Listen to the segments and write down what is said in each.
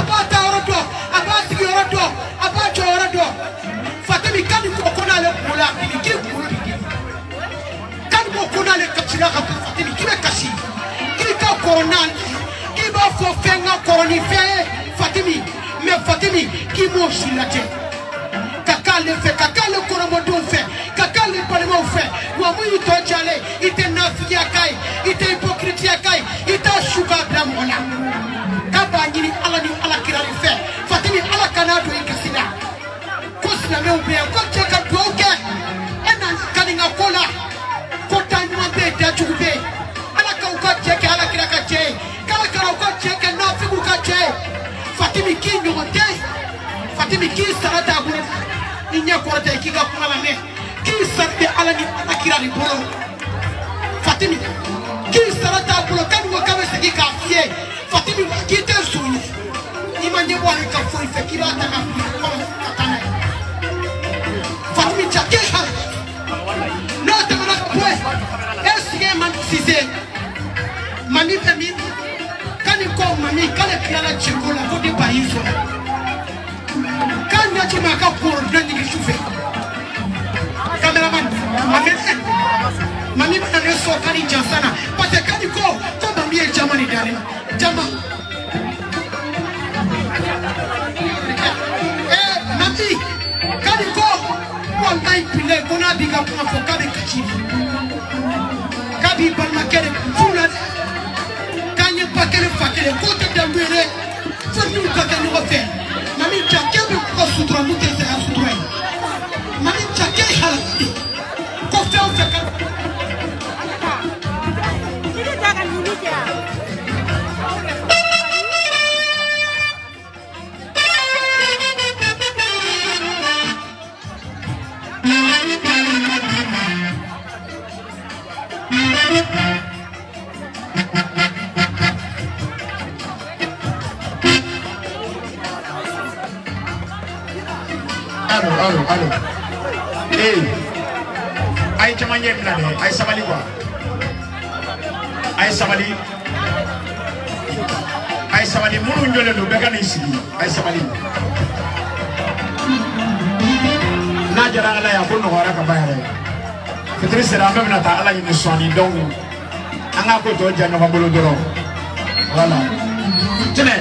Fanta chira ka Fatimi kibe kashi kika corona kiba fo fenga corona fe Fatimi mais Fatimi ki mo shilate kakale fe kakale koromodo fe kakale parlement fe wa mu to jale ite nafiki akai ite hypocrite akai ite shuka blamona kaba nyini ala ni ala kirali fe Fatimi ala kanado ikasida kosina me ube ko cheka doke ena kaninga kola kota nyambe da chukube ala ka uka cheke ala kiraka che kala kala uka cheke nafiki uka che Fatimi ki nyote Fatimi ki sarata bulu inya korata ki ga kuma me ki sarbe ala ni akira ni bolo Fatimi ki sarata bulu kan wo ka se ki ka fie Fatimi ki te sunu ni manje bo ka fo ife ki ba ta ka ko katana Fatimi chake ha no te mana ko esige man sise mami tami kan ko mami kala kala chikola ko de paiso kan ya chuma ka por dani ki chufe cameraman mami bana so kani jansana pate kani ko mami e jamani dare jama mami kani ko wallahi pile kona biga kuna fo kabe kachini kabi balma kere funa kanye pakele fakele ko te dambere fo nu ka kanu ko fe mami chake ko sutura mute se sutura mami chake hala ko fe o fe ka ile daga nuluja Allo. Ay chamanye mnade, ay sabali kwa. Ay sabali munu njole do bega ni sigi. Ay sabali. Na jara ala ya bono wara ka bayare. Fitri sera meme na ta ala ni soni donc. Anga ko to jano ba bolo doro. Voilà. Tine.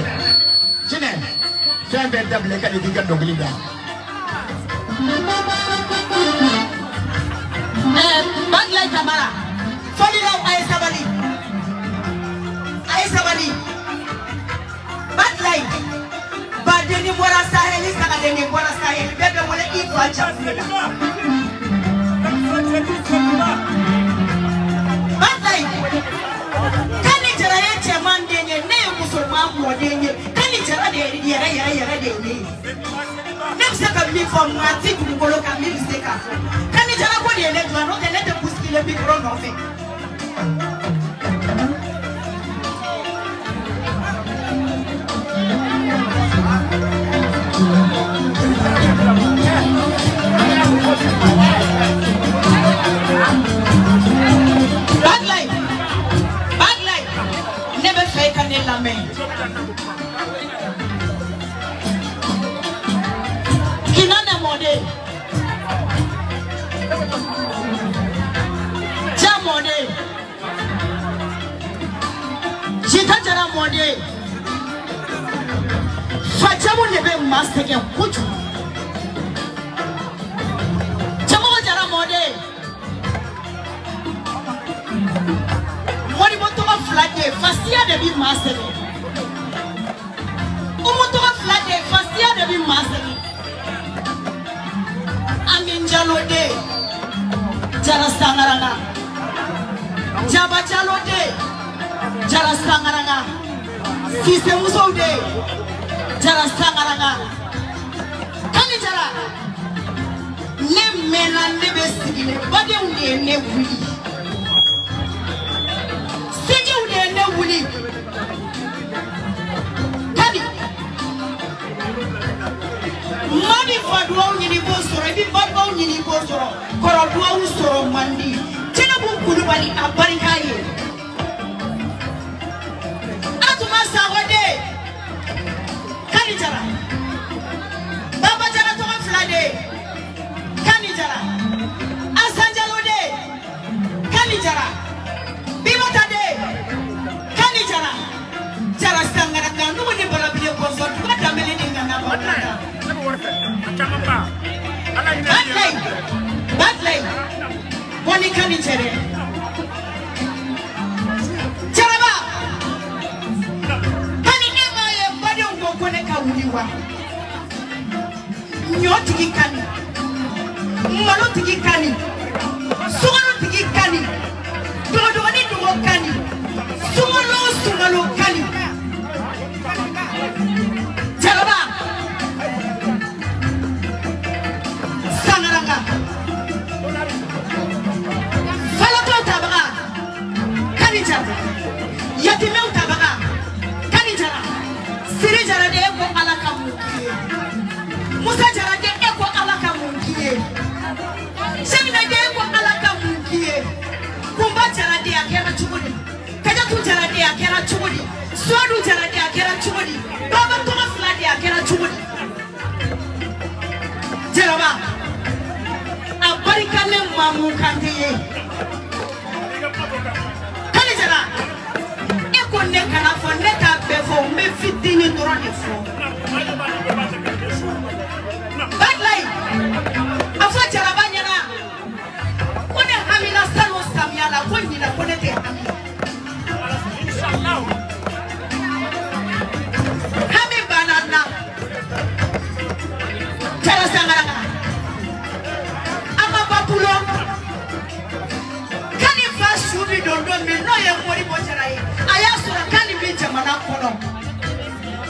Femme double ka di diga doglida. Baglay Tamara, Folilaw ay sabali. Baglay, badeni bora saheli saka deni bora saheli bebe wala ifa chafela. Baglay, kani jara yeche mandenye ne musulman modenye kani jara de yara de. Nem saka mi fo mati kumukolo ka mi seka. Kani jara ko de le dwa no de le te puski le micro no fe. Bad life. Never fake an element. Kinana mode. Jamode. Jikajara mode. Fajamu nebe master ke kuchu. Jamojara mode. Mori motoka flade fasia de bi master. Umotoka flade fasia de bi master. Amin jalode. Jara sangaranga. Jaba jalode. Jara sangaranga. Fise musode. Jara sangaranga. Kani jara. Ne mena ne besigile. Bade unde ne wuli. Sigi unde ne wuli. Kani. Mani fadwa unyini bosoro. Ibi badwa unyini bosoro. Korodwa usoro mandi. Tena bukulu bali abarikaye. Atuma sawade. Kani jara. Baba jara toma flade. Kani jara. Asanjalode. Kani jara. kani chere charaba kani ema ye bade ngoko ne ka wuliwa nyoti ki kani malo tiki kani sumalo tiki kani dodo ni dodo kani sumalo kani charaba sangaranga falato tabaga kani jara yatimeu tabaga kani jara siri jara de ko alaka munkiye musa jara de ko alaka munkiye semina de ko alaka munkiye kumba jara de akera chumudi kaja tu jara de akera chumudi sodu jara de akera chumudi baba toma fla de akera chumudi jaraba abarika ne mamu kantiye kani jara e ko ne kana fo ne ta be fo me fitini doro ne fo bad life afa jaraba nyana kone hamina salo samyala koni na kone te hami inshallah hami banana jara sangara ama papulo kani fa shubi dondo me no ye mori bo jara yi aya sura kani bi jamana kono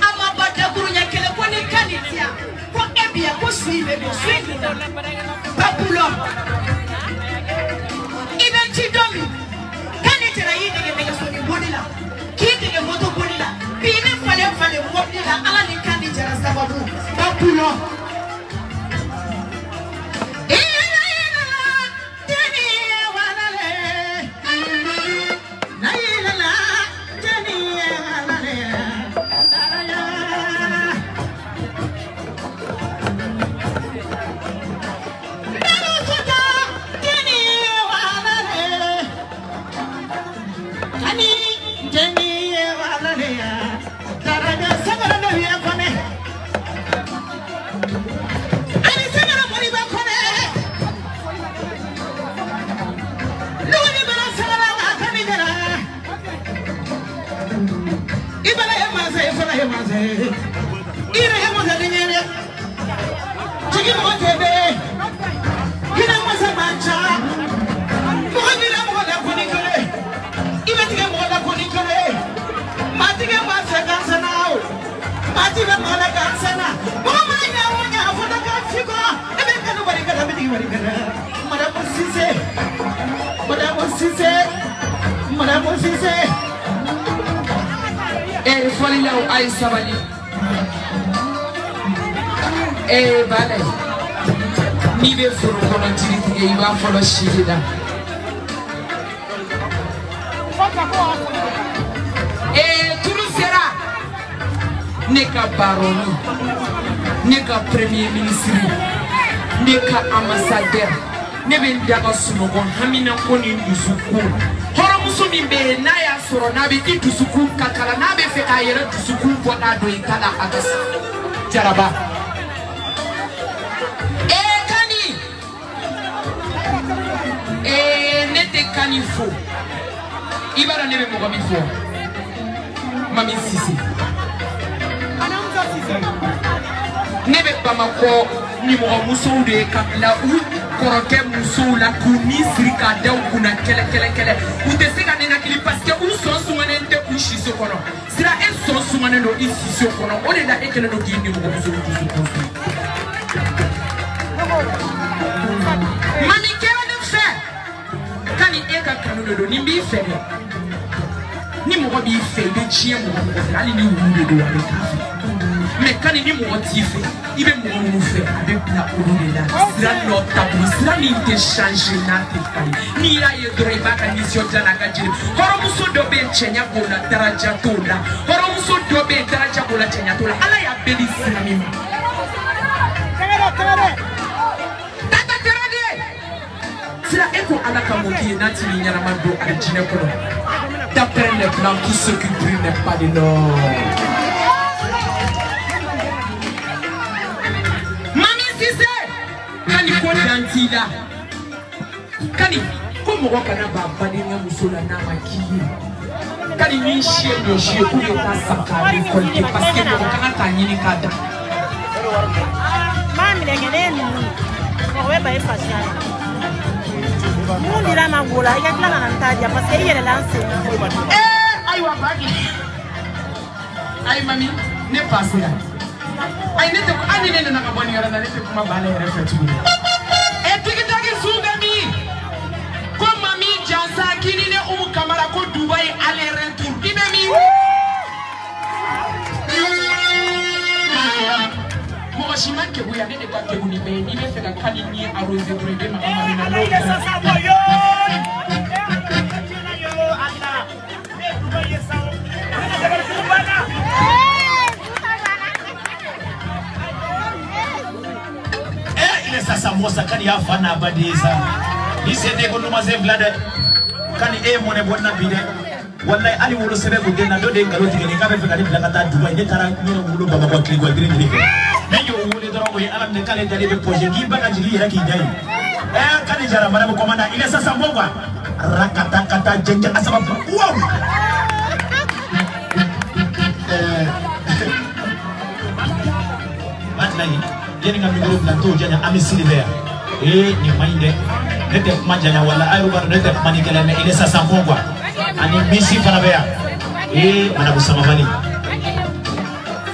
ama badaguru nyakele koni kani tia ko ebia ko suive ko suive papulo iben chidomi kani tera yi dege so ni bodila ki dege moto bodila bi ni fale bodila ala ni kani jara sababu papulo Sabali vale ni be furu kono tiri iba folo shida tulu sera ne ka baroni ne ka premier ministre ne ka ambassadeur ne be ndaga sunogon hamina koni ndusuku horomuso mi be na ya soro na be itusuku kakala na be fe ayere tusuku boda do ikala agas jaraba kani nete kani fo ibara ne be mo mi fo mami sisi anamza sisi ne be Bamako ni mo muso de kapla u koroke muso la kuni sirika da kuna kele uteseka nena kili parce que u son sumane nte u shiso kono sira e son sumane no isiso kono o de da ekele no gindi mo muso du su mami kele no fe kani eka kanu do ni bi fe ni mo bi fe de chie mo ali ni wu de do ale mais quand il est motivé, il est motivé avec la couleur là. C'est notre tabou, c'est ni de changer notre ni la yedre ba ka mission de la gadji. Horomuso dobe chenya bola daraja tola. Horomuso dobe daraja bola chenya tola. Ala ya beli sinamima. Tata terade. Sira eko ala kamoki nati nyara mando arjine kono. D'après les blancs qui s'occupent n'est pas de l'or. Kani ko dantila kani ko Como kana baba ni musula na makili. Kali ni shie no shie ku ta sakali ko ke parce que mo kana tanyini kada. Mami ngene no. Ko we ba ifasha. Mundi la magula ya kila na ntaja parce que yele lance. Ayi wa bagi. Ayi mami ne passe là. Ayi ne te ani ne na ka boni yara na ne te kuma bale yara fetu. Tikitaki sugami. Ko mami jansa kini ne kamara ko Dubai aller retour. Ibe mi. Mo shima ke buya ne ka ke buni be ni be fe ka kali ni arose brede ma mama na lo. Sasa mosa kani afana badisa isende ko numa ze vlade kani mone bonna bide wallahi ali wolo sebe ko dena do de ngalo tigene ka be fe kali blaka ta Dubai ne tara ni wolo baba ko kli ko green green ne yo wolo do ko alam ne kale dali be projet gi bana jigi yara ki dai kani jara mara ko komanda ile sasa mbongwa rakata kata jenja asaba wow matnani yeni nga migro plateau janya ami silver ni mainde nete majanya wala ayo bar nete manikela me ile sasa mbongwa ani misi fana bea mana kusama mani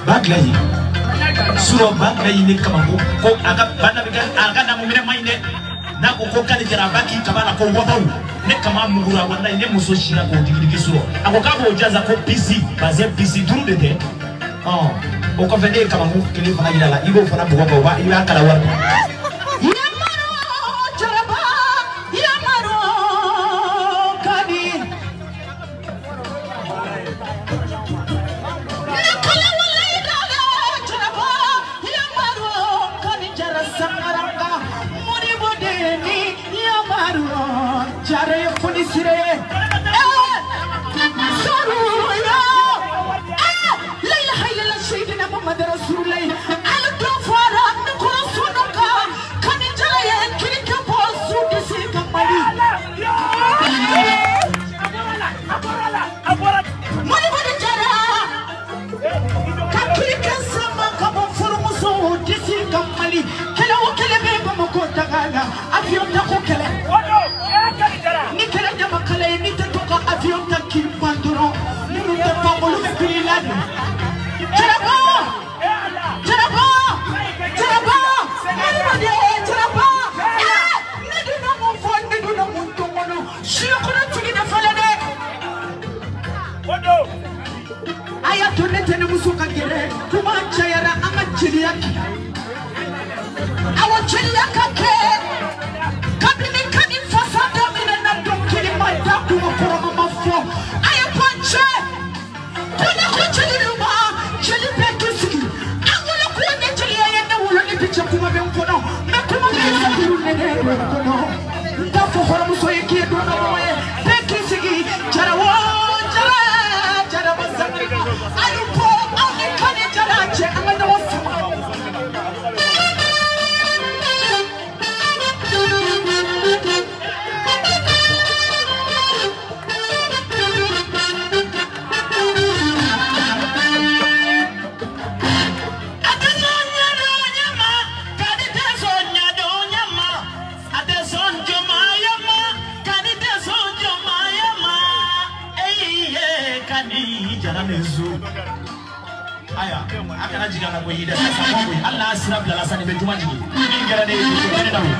baglayi suro baglayi ne kama ko aga bana biga aga na mumire mainde na ko kali jara baki kabana ko wabaw ne kama mugura wallahi ne muso shira ko digidigi suro ako kabo jaza ko PC baze PC duru de o ko fede kama mu kili fana jira la ibo fana bugo ba ila kala war avion ta ko kele ni kele jama kale ni te to ka avion ta ki pandoro ni te pa bolu be pililade Tiraba ni du no mo fo ni du no mo to mono shi ko na tigi na fale de odo aya to ne tene musuka gere kuma chayara ama chiriyaki awo chiriyaka ke kabini kani fasada mina na dokili madaku makoro mafo aya panche kuna kuchiliruma chili pekisiki awolo kuone chili ya na wolo ni picha kuma be mkono na kuma be sabiru nene mkono ndafo hora muso yeki dona moye pekisiki jara basanga ayo po awu kani jara che amana wasama aya akana jiga na boyida sasa mambo Allah asira bila lasani betuma jigi ngera de ne dawo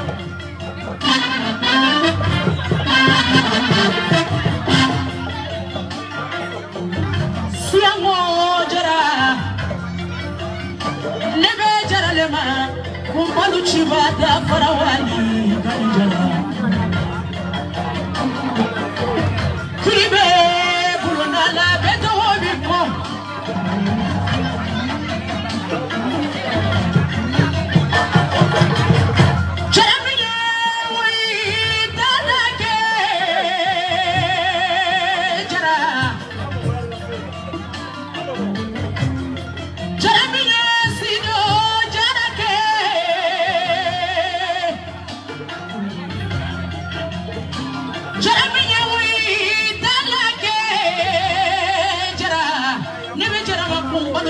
siango jara nebe jara lema kumbalu chibata farawani ganjara kribe buluna la beto biko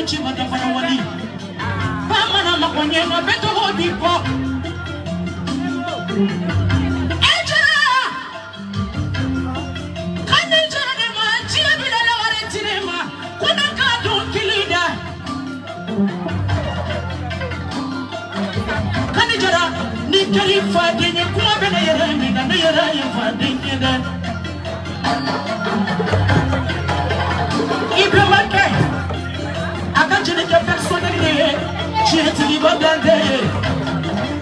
ci mata fana wali ba mana makonye no beto hodi ko ejara kani jara de ma ci bi la ware tinema kuna ka don kilida kani jara ni kali fa denye kuma bena yere mi na yere ya fa denye da Ibrahima ke aka jene ke personnalité ci ti li bagande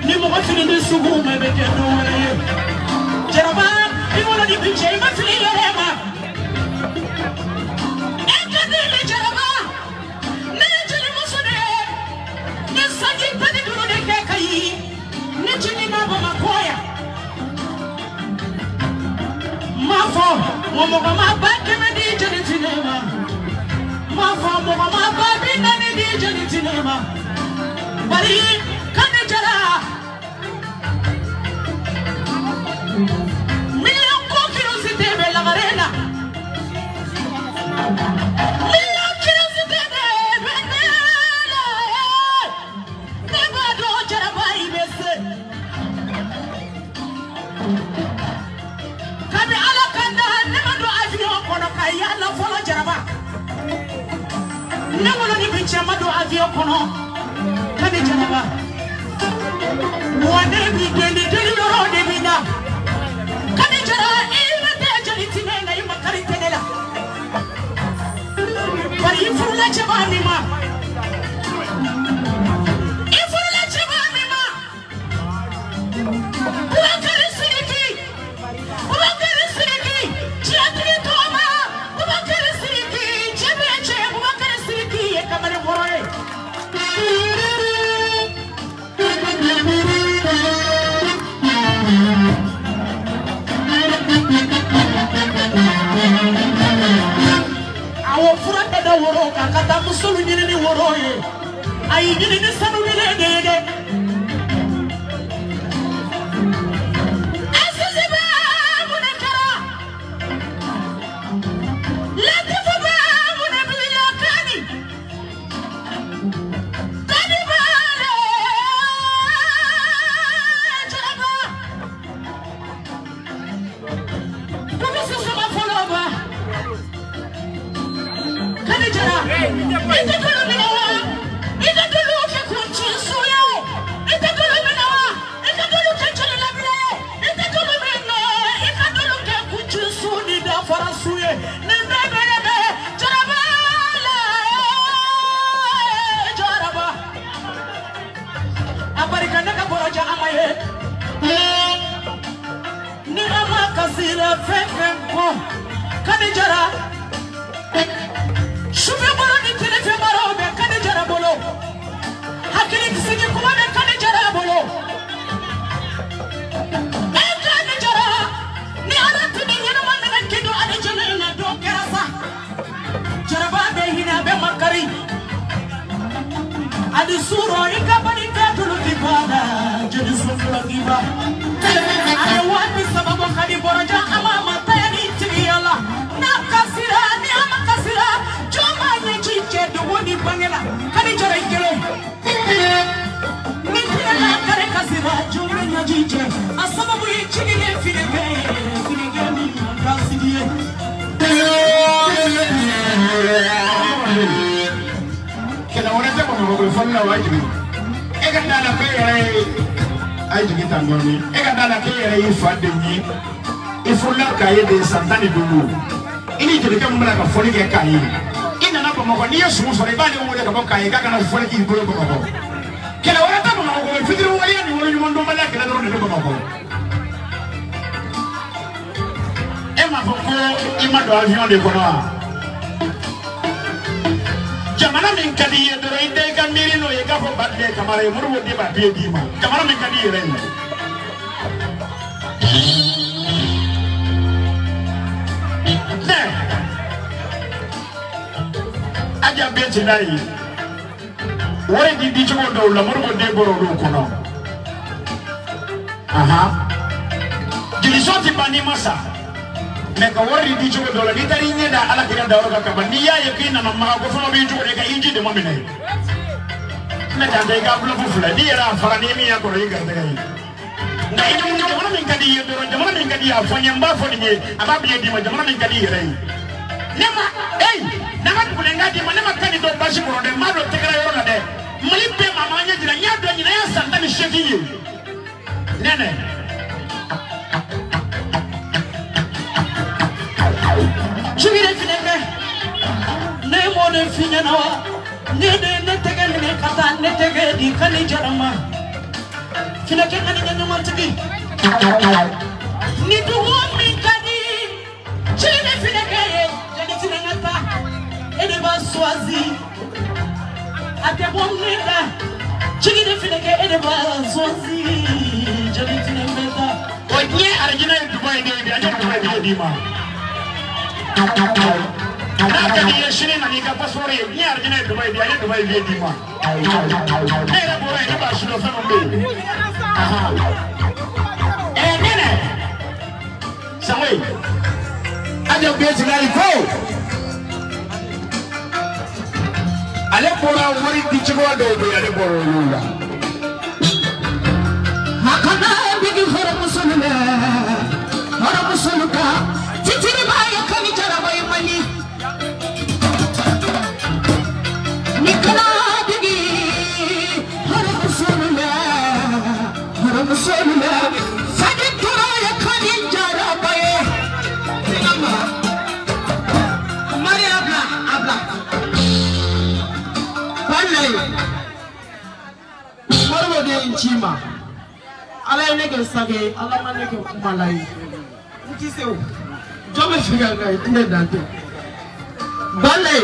ni mo fini ni sugu me be ke do wala jaraba ni wala di biche ma fini yere ma e ka de le jaraba ne jeli mo sone ne sangi tadi duro de ke kai ne jini ma ba makoya ma fo mo ma ba ke me di jeni tinema ma fa mo ma ba bi na ni di jeni tinema bari kan jara million ko curiosité be la arena million curiosité be ne ba do jara bai bese kabi ala kanda ne ma do avion kono kay ala folo jaraba ne wala ni bicha ma do avion kono kadi jaraba wane bi gende deli loro de bina kadi jara ila de jali tine na yima kari tenela bari ifurula chabani ma ifurula chabani ma wakari siriki wakari siriki chiatri toma wakari siriki chebeche wakari siriki e kamare boroe awo furata da woro kata musulu nyini ni woro ye ayi nyini ni sanu ni de asiziba munakara latifuba munabilia kani kani bale jaraba kumu susuma foloba kani jara itakulu minawa itakulu ke kunchi suya itakulu minawa itakulu ke chalila bile itakulu mina itakulu ke kunchi suni da farasuye nende bebe jaraba jaraba aparikana ka boroja amaye ni ama kasira fefem ko kani jara Shufe bolo ni telefe maro be kane jara bolo hakili kisiki kuma be kane jara bolo e kane jara ni arati ni hina manna na kido ade jale na do kerasa jara ba be hina be makari adi suro ikabani katulu kibada jadi sufula kiba ade wani sababu kadi boroja ama mataya ni tiyala na kasira ni ama kasira joma ni chiche do woni bangela kadi jara ikele ni tiyala kare kasira joma ni chiche asababu yichini ni finege ni kasiriye kena wana tema maboko falla wajibi ega dala ke yare ay jigi tangoni ega dala ke yare ifade ni ifulla kaye de santani dubu ini jigi ke mbara ka foli ke kaye ina na bamako ni yesu so re bale mo de ka kaye ka kana foli ki bolo bamako kena wana tema maboko fitiri wali ni wali mondo mala kena do ne bamako ema boko ima do avion de kono jamana min kadi ye doro inde kan mirino ye gafo badde kamara ye murwo de ba be dima jamana min kadi ye ren ne aja beti dai wore di chugo do la murwo de boro do kono aha jili soti bani masa me ka wari di jogo dola ni tari nyeda ala kira da wara ka bandi ya yakina mamma ko fama bi jogo de ka inji de mamina na tande ga bulu fula di era fara ni mi ya ko ringa de gai ngai nyum jamana min kadi yedo jamana min kadi ya fonya mba fo ni ababi di ma jamana min kadi yere nema nama kulenga di mana makani do bashi ko de ma do tekra yoro na de mali be mama nya jira nya do nyina ya santa ni sheki yi nene chigire finebe ne mo ne finya na wa ne tege ne kata ne tege di kani jarama finake ngani nyanya mantigi ni do mi kadi chigire fineke jadi finangata ede ba swazi ate bonga chigire fineke ede ba swazi jadi finangata onye arjina Dubai de ajo Dubai de ma naka ni yeshine na nika pasori ni arjina Dubai de ajo Dubai de ma era bora ni ba shilo fa mbe aha nene sawe ajo beti ngali ko ale bora wori di chigo do do ale bora yula hakana bigi hora musulka titiri baya kani jarabai mani nikala bigi hora musulka sadi turaya kani jarabai nama mari abla ballai marwo de inchima ala ne ke sage ala mane ke kumalai ntiseu jome figa ngai tine dante balai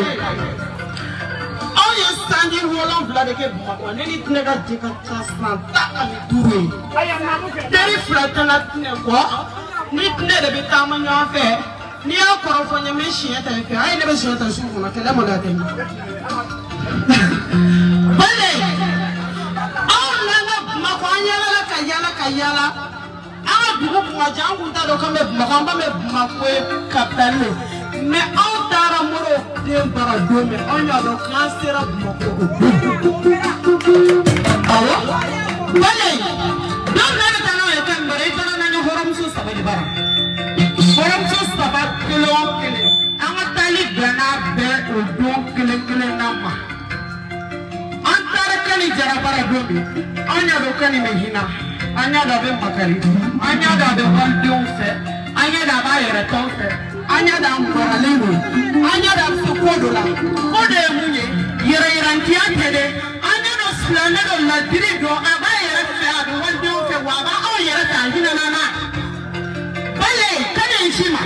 all your standing roll on blood ke bumako ne ni tine ga dika transplant ta ami dure dari flatana tine ko ni tine de bitama nyafe ni akoro fonya meshi eta fe ai ne be shi eta shu na kele mo ga teni balai kayala awa dugu kuma jangu ta do kambe magamba me makwe kapitale me aw tara moro de bara do me onya do kansera mako awa wale don na ta no e kan bare ta na ni horam so sabali bara horam so sabat kilo kile anga tali gana be o do kile nama antara kali jara bara do me onya do kani me hina anya da be makari anya da be bandon fe anya da ba yere ton fe anya da mbaralego anya da sukodola ode munye yere rantia tede anya no slane do la dirido aba yere fe ado bandon fe wa ba o yere ta hina na bale kana ishima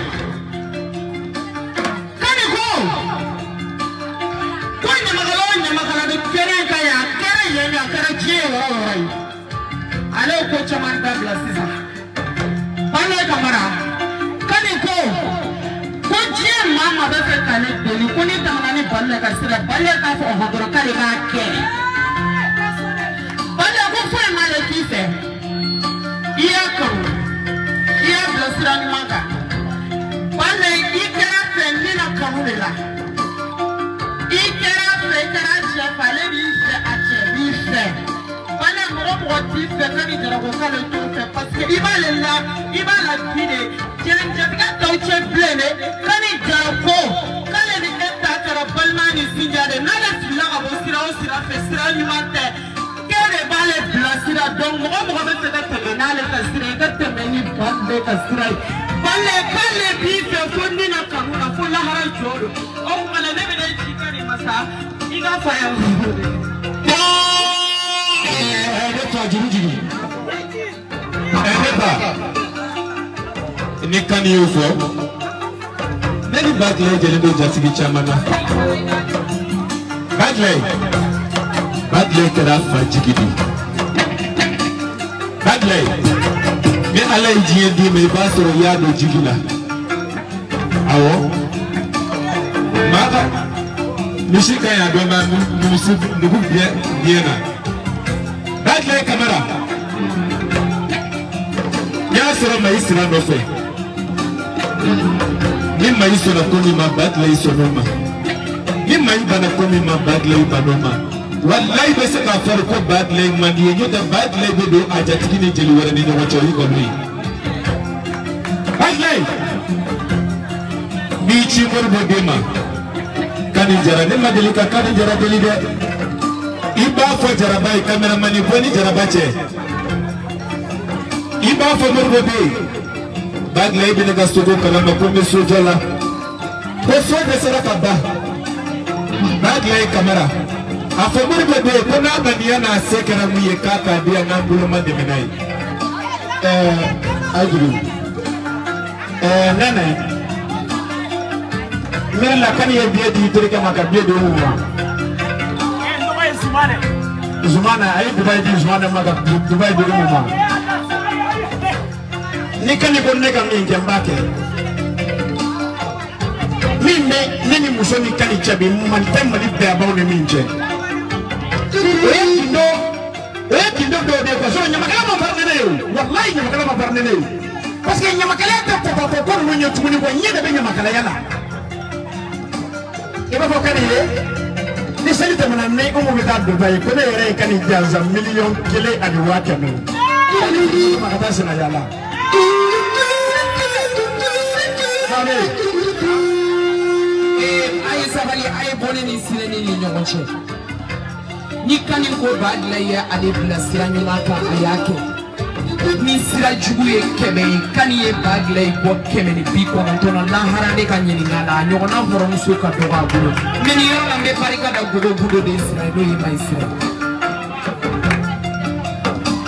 kana ko kwanya magala de kere kaya kere yenya kere jewa oi ale ko chaman da blasisa bale kamara kani ko je mama ba fe kale deli ko ni tamana ni balle ka sira balle ka fo hodoro kale ka ke balle ko fo male kife iya ko iya blasira ni maka balle ikera fe ni na kamula ikera fe kara je fale bi fe ache bi fe bale moro ti fe kani jara ko kale to fe parce que ibale la fide jenja ka to che blene kani jara ko kale ni eta kara balmani sinjade na la sila ka bo sira o sira fe sira ni mate kere bale blasira donc mo be fe ta na le ka sira ka te meni bande ka sira bale kale bi fe ko ni na kamuna fo la haral jodo o mala ne be ji kani masa iga fa ya ni kan you for many bad lay jele do jasigi chamana bad lay kera fa jigidi bad lay me alay jiye di me baso ya do jigila awo maka mishika ya do ma musubu ndugu biena bad lay camera ya sera mai sira no fe Ni maïs na komi ma bad lay sonoma. Ni maïs bana komi ma bad lay banoma. Wallahi be se ka far ko bad lay mandi yo da bad lay be do ajatiki ni jeli wara ni no wacho yi ko ni. Wallahi ni ci ko bo dema. Kani jara ne madeli ka kani jara deli de. Iba fo jara bay cameraman ni ko ni jara bache. Iba fo morbo be. Bad lay be ga studio kala ma ko meso jala. Ko so de sera ka ba. Bad lay camera. Afomori bebe kona baniya na sekera muye kaka dia na buluma de menai. Ajuru. Nana. Mera la kani ye biye di tori kama ka biye do uma. Zumana ay Dubai di Zumana maga Dubai do uma. Ni kani ko ne kam inge mbake. Mime nini musoni kani chabi man temma di be abaw ne minje. Kindo do de ko so nyamakala ma farne ne wallahi nyamakala ma farne ne parce que nyamakala ta papa ko no nyotu ni ko nyeda be nyamakala yala e ba ko kan ye ni sali ta manan ne ko mo bita do bay ko ne yere kan jaza million kele ani wa kanu ma ka ta sina yala sale ay sabali ay bone ni sine ni nyomoche ni kani ko badla ya ale bla sira nyuma ka ayake ni sira jugu ye kebe kani ye badla ko kebe ni biko antona la harande ka nyini ngala nyoko na foro muso ka doga bulo meni yo la me parika da gudo gudo de sira do ye mai sira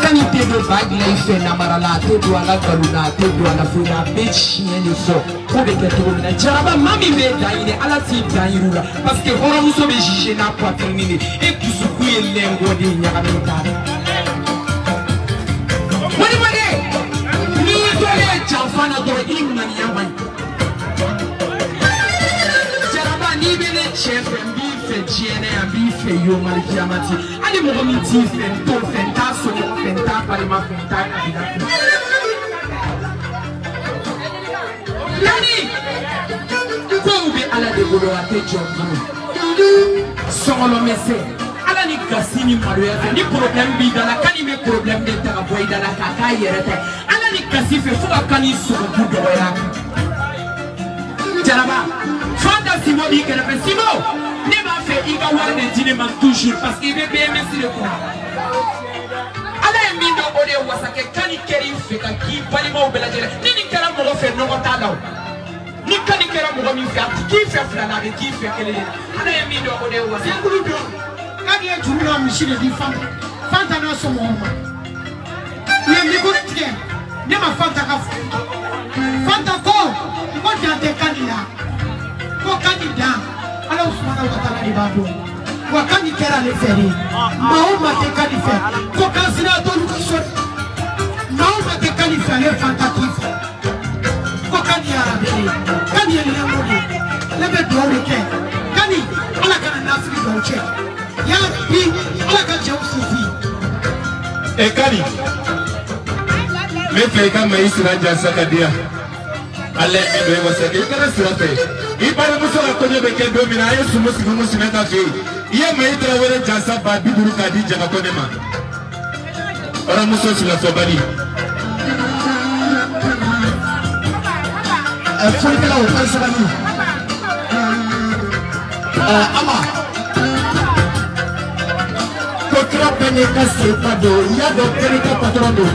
kani te do badla ife na marala te do ala galuna te do ala funa bechi ni fo ko de ke to na jaraba mami me daine ala ti dairula parce que horo muso be jije na poitrine ni e kusuku ye lengo de nyakamita wani wani ni dole chafana do imani yamai jaraba ni bele chef mbi fe jene mbi fe yo mali kiamati ali mo mi ti fe to fe ta so fe ta pare ma fe ta yani ko be ala de golo ate jomu solo mese ala ni kasini maroya ni problème bi dala kani me problème de ta boy dala kaka yerete ala ni kasife fuka kani so budo ya jaraba fanda simo bi kere pe simo ne ma fait iga warne dine man toujours parce qu'il veut bien merci le coup ala mi do ode wasake kani keri fe ka ki bali mo bela jere ni kera mo fe no ta daw ni kani kera mo mi fe ki fe fla na ki fe kele ala mi do ode wasake ngulu do kani e jumla mi shire di fanta na so mo ma ni mi ko tie ne ma fanta ka fanta ko dante kanila ko kanida ala usmana wa taala di bado wa kani kera le feri mauma te kani fe ko kasina to lu ko so mauma te kani fe le fanta kifa ko kani arabe kani le ngodi le be do le ke kani ala kana nasri do che ya bi ala ka je usifi e kani me fe ka mai sira jasa kadia ale ebe wasake kana sirafe ibara musala konye beke domina yesu musimeta fe ye maitra wele jasa ba biduru kadi jana konema ora muso sila sobani afrika o kansani ama kokra pene kase pado ya do kerika patrono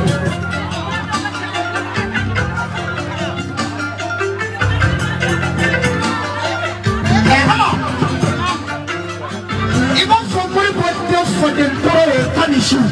for the poor punish you.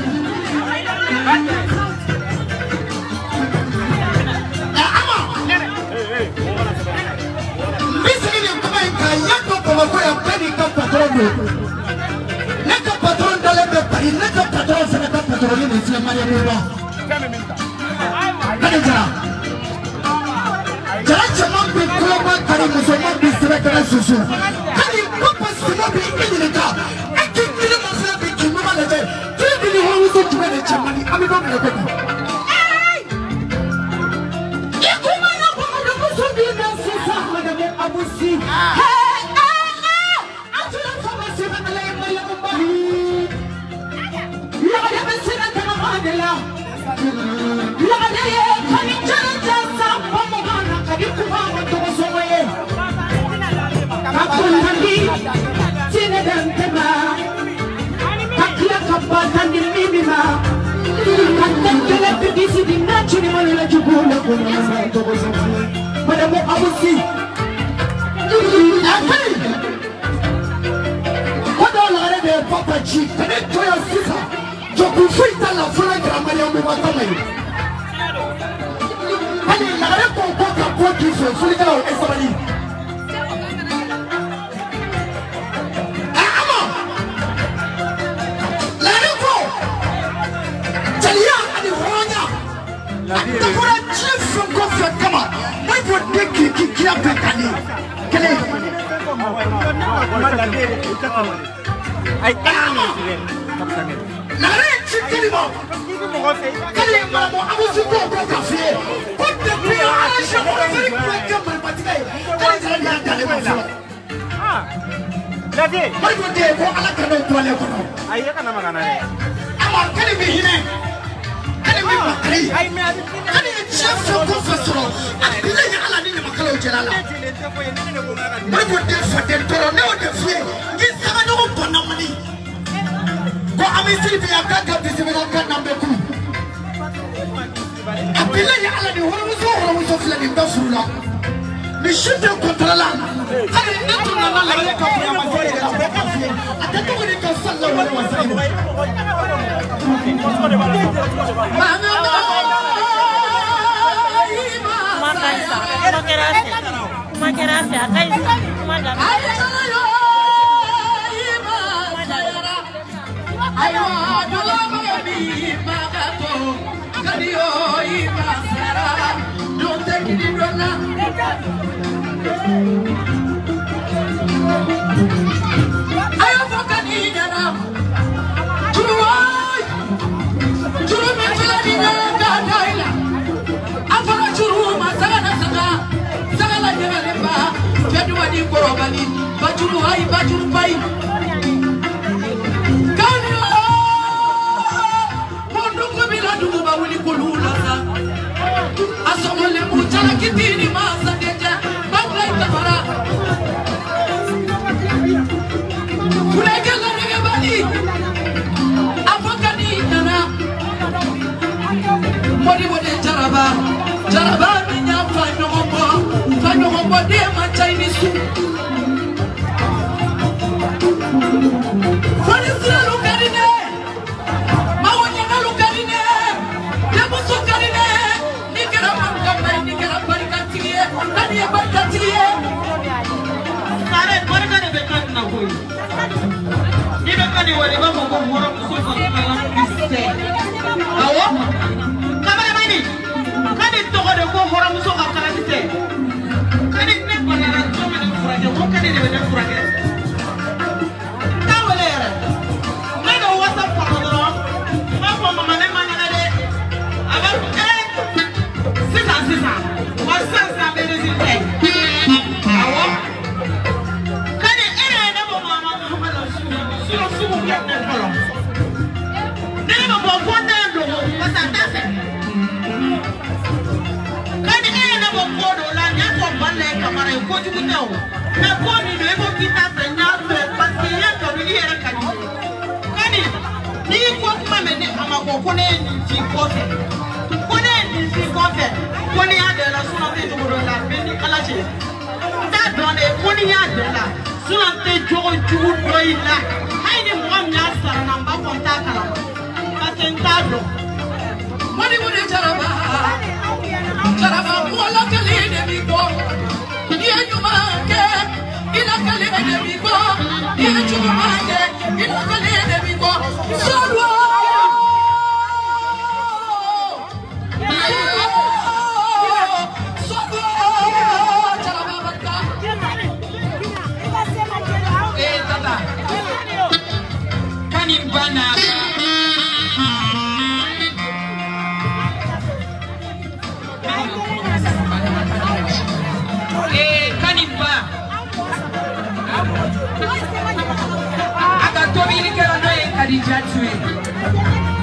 Aka tobili kera no ye Khadija tuwe.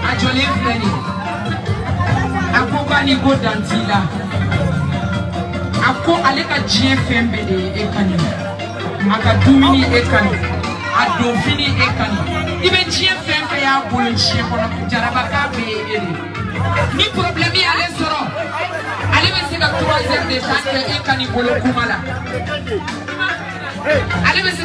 A jole freni. Ako bani go dantila. Ako aleka GFM bede ekani. Aka dumini ekani. A dofini ekani. Ibe GFM pe ya bolo chien kono jaraba ka be ere. Ni problème ale soro. Ale be se ka 3 heures de temps ekani bolo kumala. Ale be se